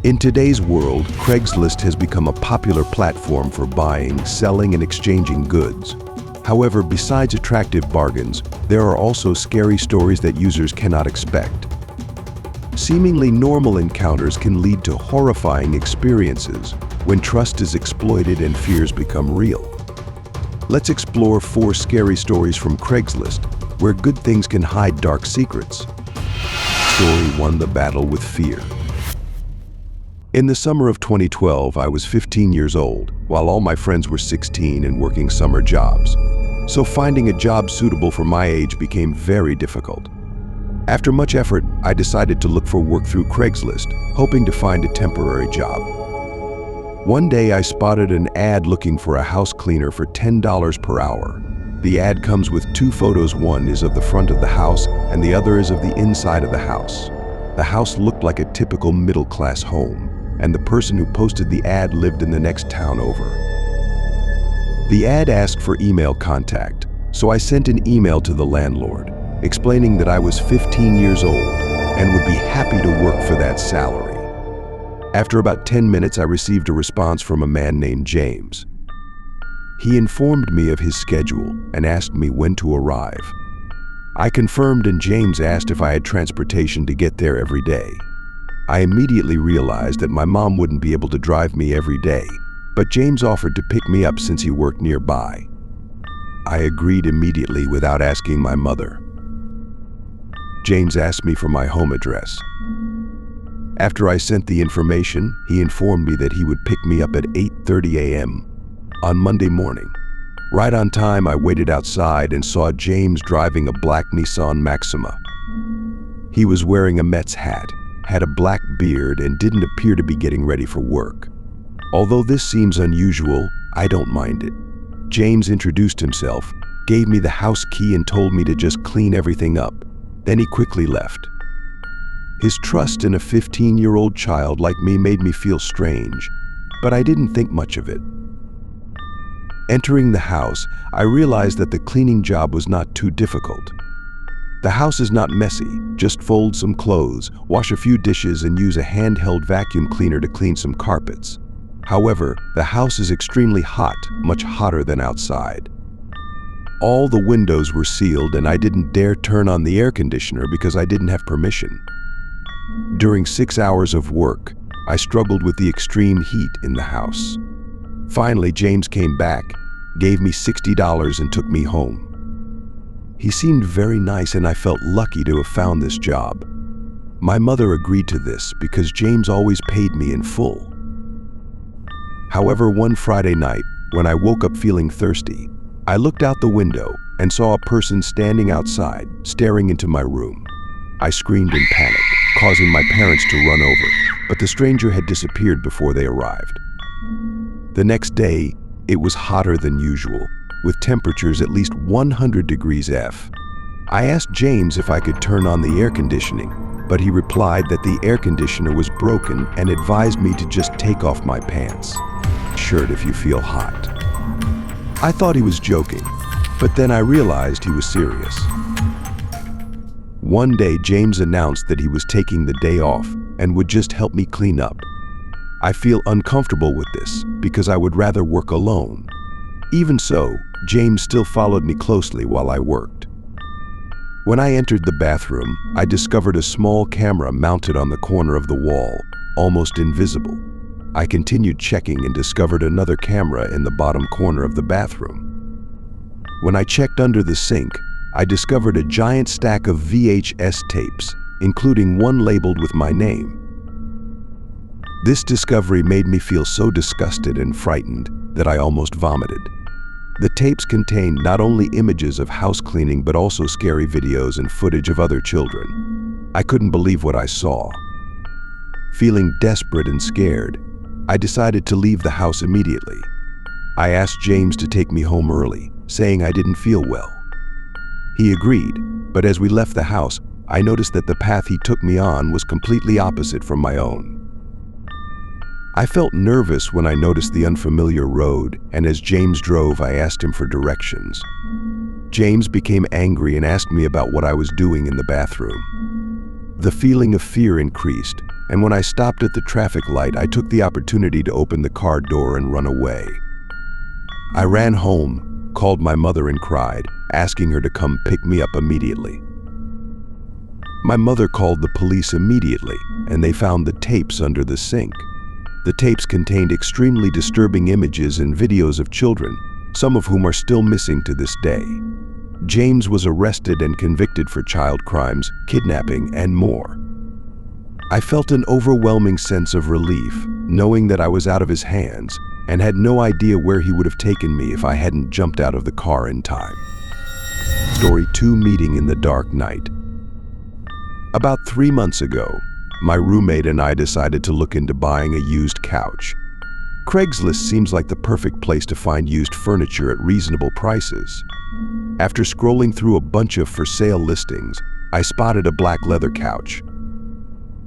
In today's world, Craigslist has become a popular platform for buying, selling, and exchanging goods. However, besides attractive bargains, there are also scary stories that users cannot expect. Seemingly normal encounters can lead to horrifying experiences when trust is exploited and fears become real. Let's explore 4 scary stories from Craigslist, where good things can hide dark secrets. Story 1: The Battle with Fear. In the summer of 2012, I was 15 years old, while all my friends were 16 and working summer jobs. So finding a job suitable for my age became very difficult. After much effort, I decided to look for work through Craigslist, hoping to find a temporary job. One day I spotted an ad looking for a house cleaner for $10 per hour. The ad comes with 2 photos. One is of the front of the house and the other is of the inside of the house. The house looked like a typical middle-class home, and the person who posted the ad lived in the next town over. The ad asked for email contact, so I sent an email to the landlord, explaining that I was 15 years old and would be happy to work for that salary. After about 10 minutes, I received a response from a man named James. He informed me of his schedule and asked me when to arrive. I confirmed, and James asked if I had transportation to get there every day. I immediately realized that my mom wouldn't be able to drive me every day, but James offered to pick me up since he worked nearby. I agreed immediately without asking my mother. James asked me for my home address. After I sent the information, he informed me that he would pick me up at 8:30 a.m. on Monday morning. Right on time, I waited outside and saw James driving a black Nissan Maxima. He was wearing a Mets hat, had a black beard, and didn't appear to be getting ready for work. Although this seems unusual, I don't mind it. James introduced himself, gave me the house key, and told me to just clean everything up. Then he quickly left. His trust in a 15-year-old child like me made me feel strange, but I didn't think much of it. Entering the house, I realized that the cleaning job was not too difficult. The house is not messy. Just fold some clothes, wash a few dishes, and use a handheld vacuum cleaner to clean some carpets. However, the house is extremely hot, much hotter than outside. All the windows were sealed, and I didn't dare turn on the air conditioner because I didn't have permission. During 6 hours of work, I struggled with the extreme heat in the house. Finally, James came back, gave me $60, and took me home. He seemed very nice, and I felt lucky to have found this job. My mother agreed to this because James always paid me in full. However, one Friday night, when I woke up feeling thirsty, I looked out the window and saw a person standing outside, staring into my room. I screamed in panic, causing my parents to run over, but the stranger had disappeared before they arrived. The next day, it was hotter than usual, with temperatures at least 100 degrees F. I asked James if I could turn on the air conditioning, but he replied that the air conditioner was broken and advised me to just take off my pants. Shirt if you feel hot. I thought he was joking, but then I realized he was serious. One day, James announced that he was taking the day off and would just help me clean up. I feel uncomfortable with this because I would rather work alone. Even so, James still followed me closely while I worked. When I entered the bathroom, I discovered a small camera mounted on the corner of the wall, almost invisible. I continued checking and discovered another camera in the bottom corner of the bathroom. When I checked under the sink, I discovered a giant stack of VHS tapes, including one labeled with my name. This discovery made me feel so disgusted and frightened that I almost vomited. The tapes contained not only images of house cleaning but also scary videos and footage of other children. I couldn't believe what I saw. Feeling desperate and scared, I decided to leave the house immediately. I asked James to take me home early, saying I didn't feel well. He agreed, but as we left the house, I noticed that the path he took me on was completely opposite from my own. I felt nervous when I noticed the unfamiliar road, and as James drove, I asked him for directions. James became angry and asked me about what I was doing in the bathroom. The feeling of fear increased, and when I stopped at the traffic light, I took the opportunity to open the car door and run away. I ran home, called my mother and cried, asking her to come pick me up immediately. My mother called the police immediately, and they found the tapes under the sink. The tapes contained extremely disturbing images and videos of children, some of whom are still missing to this day. James was arrested and convicted for child crimes, kidnapping, and more. I felt an overwhelming sense of relief, knowing that I was out of his hands, and had no idea where he would have taken me if I hadn't jumped out of the car in time. Story 2: Meeting in the Dark Night. About 3 months ago, my roommate and I decided to look into buying a used couch. Craigslist seems like the perfect place to find used furniture at reasonable prices. After scrolling through a bunch of for sale listings, I spotted a black leather couch.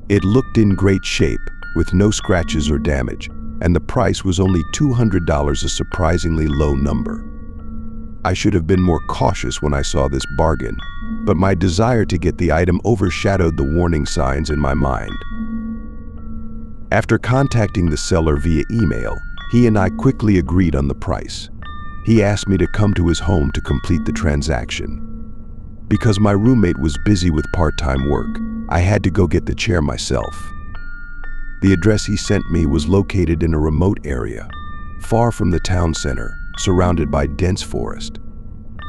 It looked in great shape, with no scratches or damage, and the price was only $200, a surprisingly low number. I should have been more cautious when I saw this bargain, but my desire to get the item overshadowed the warning signs in my mind. After contacting the seller via email, he and I quickly agreed on the price. He asked me to come to his home to complete the transaction. Because my roommate was busy with part-time work, I had to go get the chair myself. The address he sent me was located in a remote area, far from the town center, surrounded by dense forest.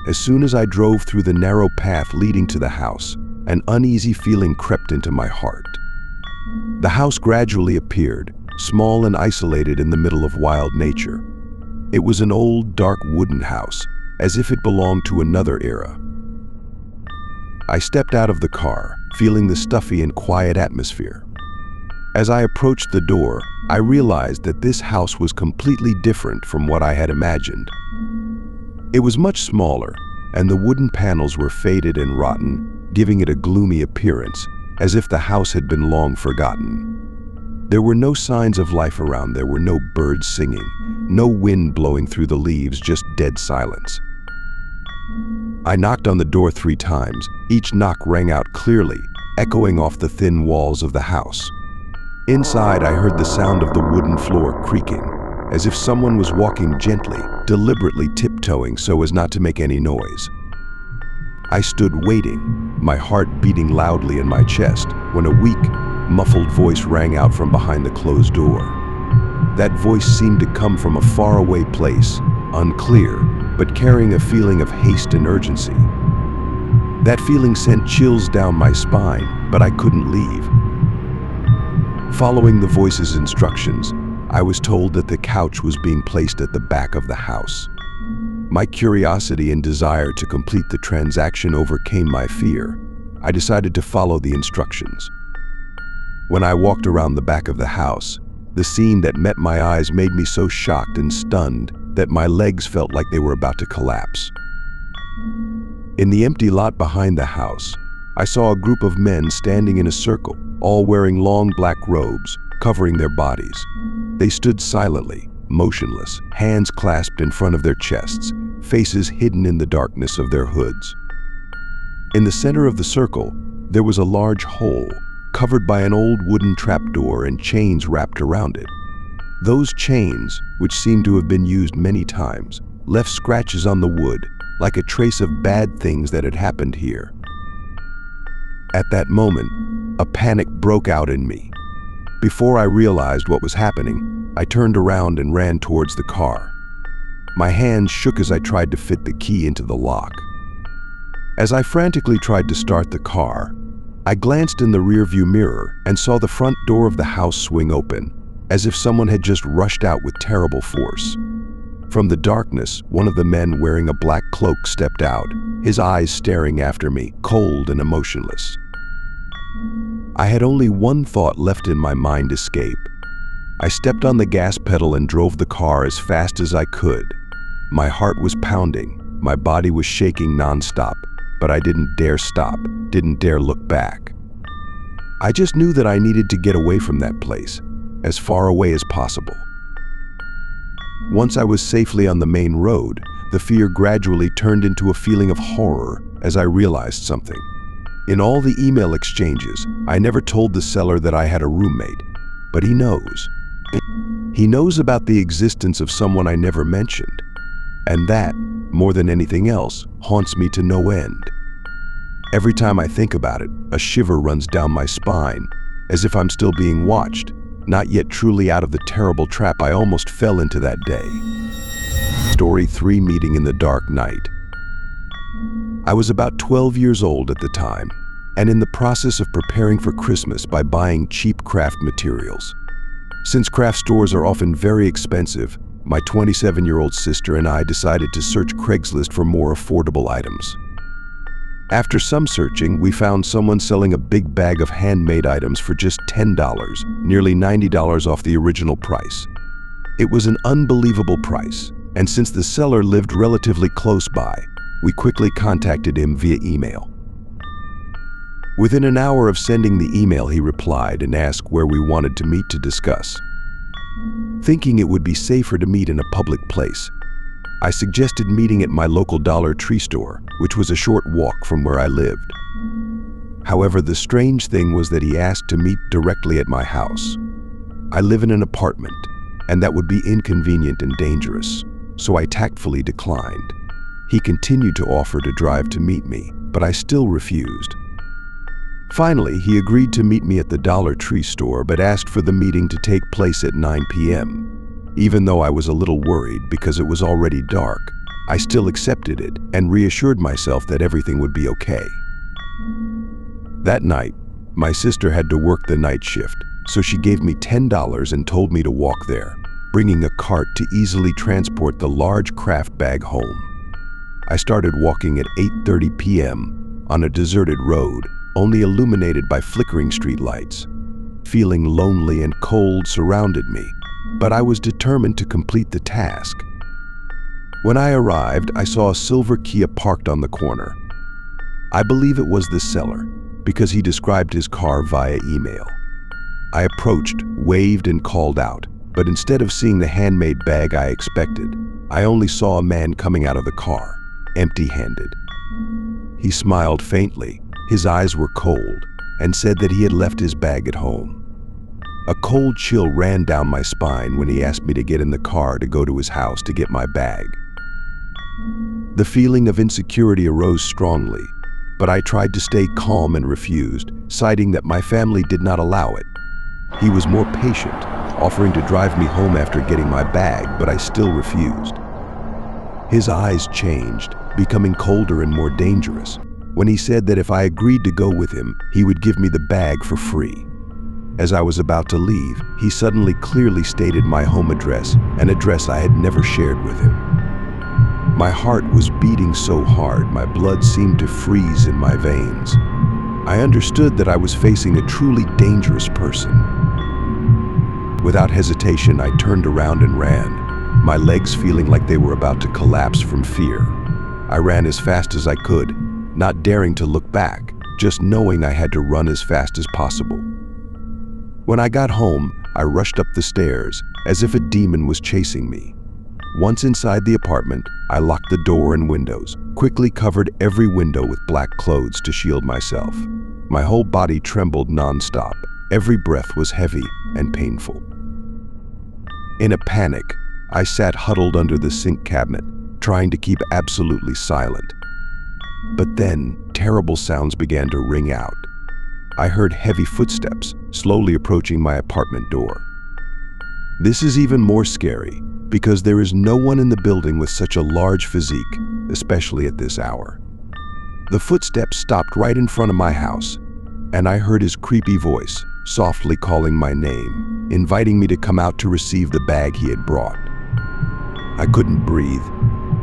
As soon as I drove through the narrow path leading to the house, an uneasy feeling crept into my heart. The house gradually appeared, small and isolated in the middle of wild nature. It was an old, dark wooden house, as if it belonged to another era. I stepped out of the car, feeling the stuffy and quiet atmosphere. As I approached the door, I realized that this house was completely different from what I had imagined. It was much smaller, and the wooden panels were faded and rotten, giving it a gloomy appearance, as if the house had been long forgotten. There were no signs of life around. There were no birds singing, no wind blowing through the leaves, just dead silence. I knocked on the door 3 times. Each knock rang out clearly, echoing off the thin walls of the house. Inside, I heard the sound of the wooden floor creaking, as if someone was walking gently, deliberately tiptoeing so as not to make any noise. I stood waiting, my heart beating loudly in my chest, when a weak, muffled voice rang out from behind the closed door. That voice seemed to come from a faraway place, unclear, but carrying a feeling of haste and urgency. That feeling sent chills down my spine, but I couldn't leave. Following the voice's instructions, I was told that the couch was being placed at the back of the house. My curiosity and desire to complete the transaction overcame my fear. I decided to follow the instructions. When I walked around the back of the house, the scene that met my eyes made me so shocked and stunned that my legs felt like they were about to collapse. In the empty lot behind the house, I saw a group of men standing in a circle, all wearing long black robes, covering their bodies. They stood silently, motionless, hands clasped in front of their chests, faces hidden in the darkness of their hoods. In the center of the circle, there was a large hole, covered by an old wooden trapdoor and chains wrapped around it. Those chains, which seemed to have been used many times, left scratches on the wood, like a trace of bad things that had happened here. At that moment, a panic broke out in me. Before I realized what was happening, I turned around and ran towards the car. My hands shook as I tried to fit the key into the lock. As I frantically tried to start the car, I glanced in the rearview mirror and saw the front door of the house swing open, as if someone had just rushed out with terrible force. From the darkness, one of the men wearing a black cloak stepped out, his eyes staring after me, cold and emotionless. I had only one thought left in my mind: escape. I stepped on the gas pedal and drove the car as fast as I could. My heart was pounding, my body was shaking nonstop, but I didn't dare stop, didn't dare look back. I just knew that I needed to get away from that place, as far away as possible. Once I was safely on the main road, the fear gradually turned into a feeling of horror as I realized something. In all the email exchanges, I never told the seller that I had a roommate, but he knows. He knows about the existence of someone I never mentioned, and that, more than anything else, haunts me to no end. Every time I think about it, a shiver runs down my spine, as if I'm still being watched, not yet truly out of the terrible trap I almost fell into that day. Story 3: Meeting in the Dark Night. I was about 12 years old at the time, and in the process of preparing for Christmas by buying cheap craft materials. Since craft stores are often very expensive, my 27-year-old sister and I decided to search Craigslist for more affordable items. After some searching, we found someone selling a big bag of handmade items for just $10, nearly $90 off the original price. It was an unbelievable price, and since the seller lived relatively close by, we quickly contacted him via email. Within an hour of sending the email, he replied and asked where we wanted to meet to discuss. Thinking it would be safer to meet in a public place, I suggested meeting at my local Dollar Tree store, which was a short walk from where I lived. However, the strange thing was that he asked to meet directly at my house. I live in an apartment, and that would be inconvenient and dangerous, so I tactfully declined. He continued to offer to drive to meet me, but I still refused. Finally, he agreed to meet me at the Dollar Tree store, but asked for the meeting to take place at 9 p.m. Even though I was a little worried because it was already dark, I still accepted it and reassured myself that everything would be okay. That night, my sister had to work the night shift, so she gave me $10 and told me to walk there, bringing a cart to easily transport the large craft bag home. I started walking at 8:30 p.m. on a deserted road, only illuminated by flickering streetlights. Feeling lonely and cold surrounded me, but I was determined to complete the task. When I arrived, I saw a silver Kia parked on the corner. I believe it was the seller, because he described his car via email. I approached, waved, and called out, but instead of seeing the handmade bag I expected, I only saw a man coming out of the car, empty-handed. He smiled faintly, his eyes were cold, and said that he had left his bag at home. A cold chill ran down my spine when he asked me to get in the car to go to his house to get my bag. The feeling of insecurity arose strongly, but I tried to stay calm and refused, citing that my family did not allow it. He was more patient, offering to drive me home after getting my bag, but I still refused. His eyes changed, becoming colder and more dangerous, when he said that if I agreed to go with him, he would give me the bag for free. As I was about to leave, he suddenly clearly stated my home address, an address I had never shared with him. My heart was beating so hard, my blood seemed to freeze in my veins. I understood that I was facing a truly dangerous person. Without hesitation, I turned around and ran, my legs feeling like they were about to collapse from fear. I ran as fast as I could, not daring to look back, just knowing I had to run as fast as possible. When I got home, I rushed up the stairs, as if a demon was chasing me. Once inside the apartment, I locked the door and windows, quickly covered every window with black clothes to shield myself. My whole body trembled non-stop. Every breath was heavy and painful. In a panic, I sat huddled under the sink cabinet, trying to keep absolutely silent. But then, terrible sounds began to ring out. I heard heavy footsteps, slowly approaching my apartment door. This is even more scary, because there is no one in the building with such a large physique, especially at this hour. The footsteps stopped right in front of my house, and I heard his creepy voice, softly calling my name, inviting me to come out to receive the bag he had brought. I couldn't breathe.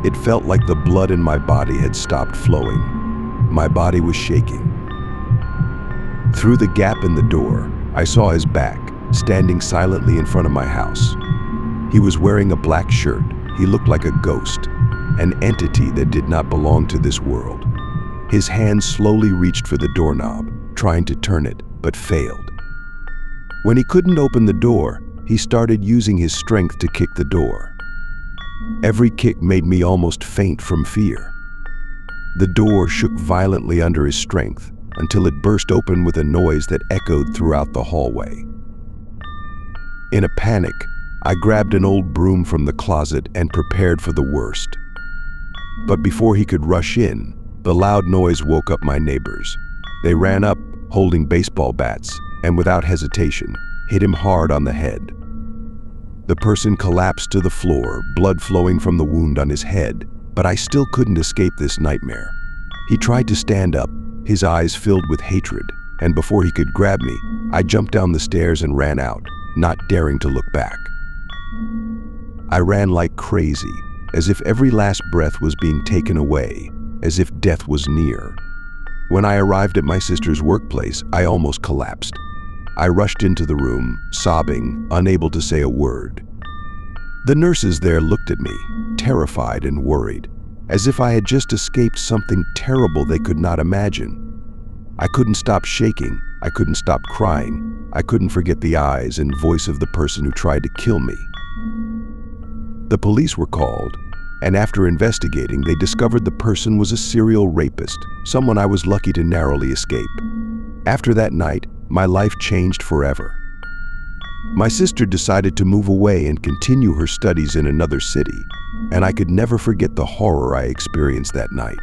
It felt like the blood in my body had stopped flowing. My body was shaking. Through the gap in the door, I saw his back, standing silently in front of my house. He was wearing a black shirt. He looked like a ghost, an entity that did not belong to this world. His hand slowly reached for the doorknob, trying to turn it, but failed. When he couldn't open the door, he started using his strength to kick the door. Every kick made me almost faint from fear. The door shook violently under his strength, until it burst open with a noise that echoed throughout the hallway. In a panic, I grabbed an old broom from the closet and prepared for the worst. But before he could rush in, the loud noise woke up my neighbors. They ran up, holding baseball bats, and without hesitation, hit him hard on the head. The person collapsed to the floor, blood flowing from the wound on his head, but I still couldn't escape this nightmare. He tried to stand up, his eyes filled with hatred, and before he could grab me, I jumped down the stairs and ran out, not daring to look back. I ran like crazy, as if every last breath was being taken away, as if death was near. When I arrived at my sister's workplace, I almost collapsed. I rushed into the room, sobbing, unable to say a word. The nurses there looked at me, terrified and worried, as if I had just escaped something terrible they could not imagine. I couldn't stop shaking, I couldn't stop crying, I couldn't forget the eyes and voice of the person who tried to kill me. The police were called, and after investigating, they discovered the person was a serial rapist, someone I was lucky to narrowly escape. After that night, my life changed forever. My sister decided to move away and continue her studies in another city, and I could never forget the horror I experienced that night.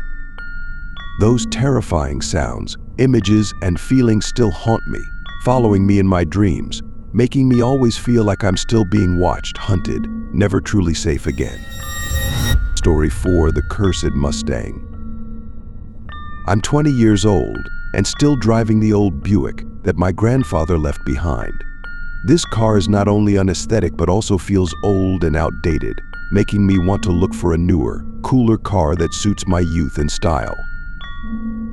Those terrifying sounds, images, and feelings still haunt me, following me in my dreams, making me always feel like I'm still being watched, hunted, never truly safe again. Story 4: The Cursed Mustang. I'm 20 years old and still driving the old Buick that my grandfather left behind. This car is not only unaesthetic but also feels old and outdated, making me want to look for a newer, cooler car that suits my youth and style.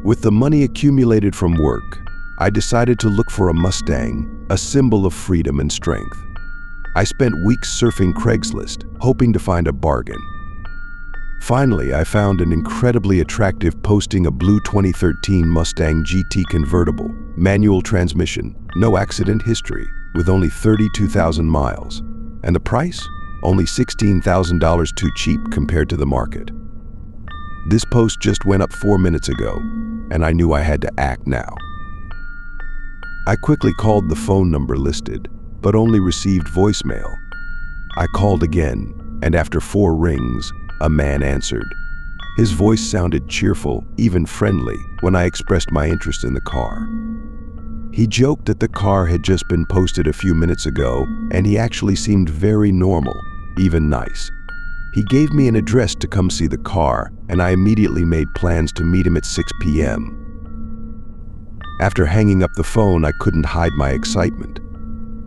With the money accumulated from work, I decided to look for a Mustang, a symbol of freedom and strength. I spent weeks surfing Craigslist, hoping to find a bargain. Finally, I found an incredibly attractive posting, a blue 2013 Mustang GT Convertible, manual transmission, no accident history, with only 32,000 miles. And the price? Only $16,000, too cheap compared to the market. This post just went up 4 minutes ago, and I knew I had to act now. I quickly called the phone number listed, but only received voicemail. I called again, and after 4 rings, a man answered. His voice sounded cheerful, even friendly, when I expressed my interest in the car. He joked that the car had just been posted a few minutes ago, and he actually seemed very normal, even nice. He gave me an address to come see the car, and I immediately made plans to meet him at 6 p.m. After hanging up the phone, I couldn't hide my excitement.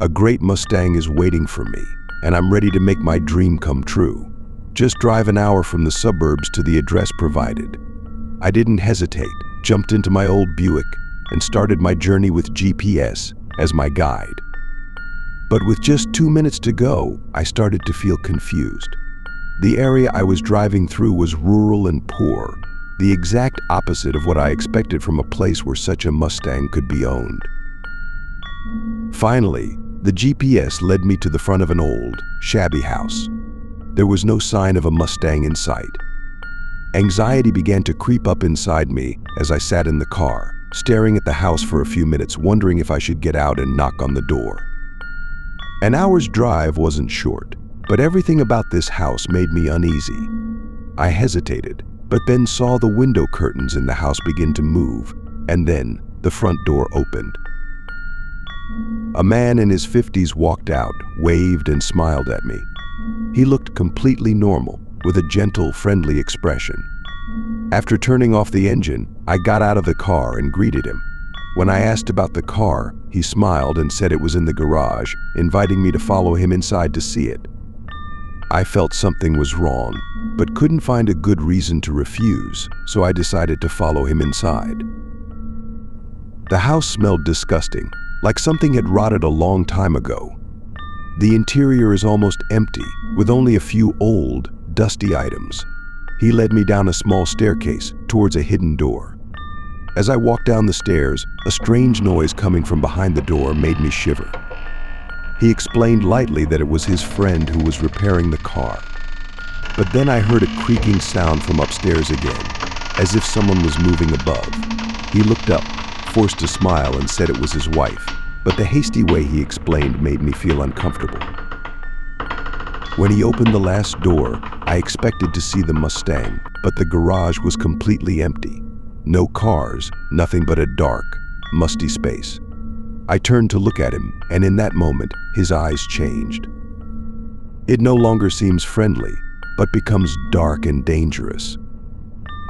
A great Mustang is waiting for me, and I'm ready to make my dream come true. Just drive an hour from the suburbs to the address provided. I didn't hesitate, jumped into my old Buick, and started my journey with GPS as my guide. But with just 2 minutes to go, I started to feel confused. The area I was driving through was rural and poor, the exact opposite of what I expected from a place where such a Mustang could be owned. Finally, the GPS led me to the front of an old, shabby house. There was no sign of a Mustang in sight. Anxiety began to creep up inside me as I sat in the car, staring at the house for a few minutes, wondering if I should get out and knock on the door. An hour's drive wasn't short, but everything about this house made me uneasy. I hesitated, but then saw the window curtains in the house begin to move, and then the front door opened. A man in his 50s walked out, waved and smiled at me. He looked completely normal, with a gentle, friendly expression. After turning off the engine, I got out of the car and greeted him. When I asked about the car, he smiled and said it was in the garage, inviting me to follow him inside to see it. I felt something was wrong, but couldn't find a good reason to refuse, so I decided to follow him inside. The house smelled disgusting, like something had rotted a long time ago. The interior is almost empty, with only a few old, dusty items. He led me down a small staircase towards a hidden door. As I walked down the stairs, a strange noise coming from behind the door made me shiver. He explained lightly that it was his friend who was repairing the car. But then I heard a creaking sound from upstairs again, as if someone was moving above. He looked up, forced to smile and said it was his wife, but the hasty way he explained made me feel uncomfortable. When he opened the last door, I expected to see the Mustang, but the garage was completely empty. No cars, nothing but a dark, musty space. I turned to look at him, and in that moment, his eyes changed. It no longer seems friendly, but becomes dark and dangerous.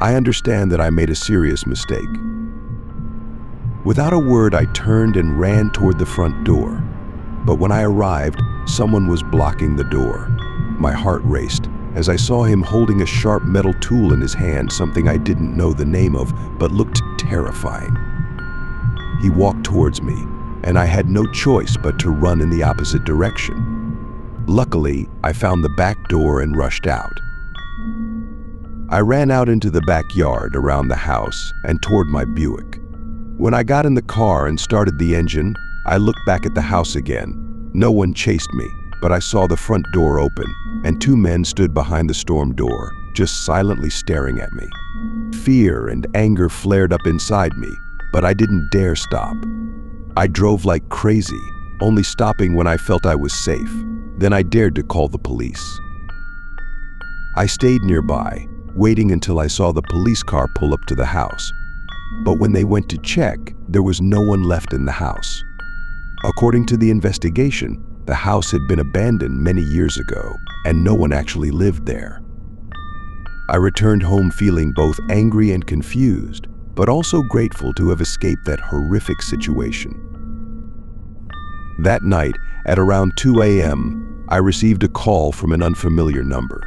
I understand that I made a serious mistake. Without a word, I turned and ran toward the front door. But when I arrived, someone was blocking the door. My heart raced as I saw him holding a sharp metal tool in his hand, something I didn't know the name of, but looked terrifying. He walked towards me, and I had no choice but to run in the opposite direction. Luckily, I found the back door and rushed out. I ran out into the backyard, around the house, and toward my Buick. When I got in the car and started the engine, I looked back at the house again. No one chased me, but I saw the front door open, and two men stood behind the storm door, just silently staring at me. Fear and anger flared up inside me, but I didn't dare stop. I drove like crazy, only stopping when I felt I was safe. Then I dared to call the police. I stayed nearby, waiting until I saw the police car pull up to the house. But when they went to check, there was no one left in the house. According to the investigation, the house had been abandoned many years ago, and no one actually lived there. I returned home feeling both angry and confused, but also grateful to have escaped that horrific situation. That night, at around 2 a.m., I received a call from an unfamiliar number.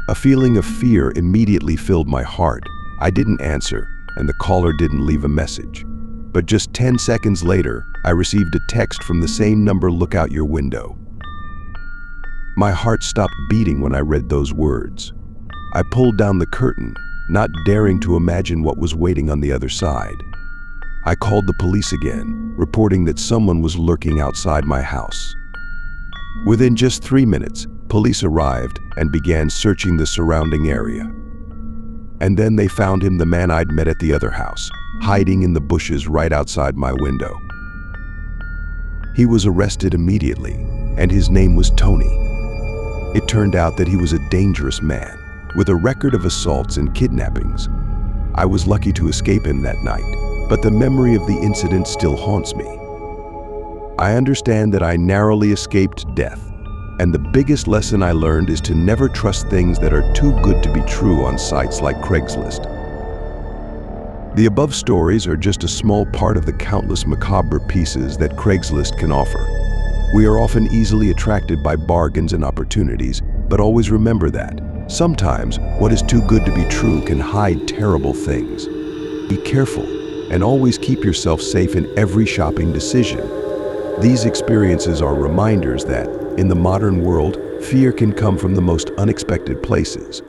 A feeling of fear immediately filled my heart. I didn't answer, and the caller didn't leave a message. But just 10 seconds later, I received a text from the same number, "Look out your window." My heart stopped beating when I read those words. I pulled down the curtain, not daring to imagine what was waiting on the other side. I called the police again, reporting that someone was lurking outside my house. Within just 3 minutes, police arrived and began searching the surrounding area. And then they found him, the man I'd met at the other house, hiding in the bushes right outside my window. He was arrested immediately, and his name was Tony. It turned out that he was a dangerous man, with a record of assaults and kidnappings. I was lucky to escape him that night, but the memory of the incident still haunts me. I understand that I narrowly escaped death, and the biggest lesson I learned is to never trust things that are too good to be true on sites like Craigslist. The above stories are just a small part of the countless macabre pieces that Craigslist can offer. We are often easily attracted by bargains and opportunities, but always remember that sometimes what is too good to be true can hide terrible things. Be careful and always keep yourself safe in every shopping decision. These experiences are reminders that, in the modern world, fear can come from the most unexpected places.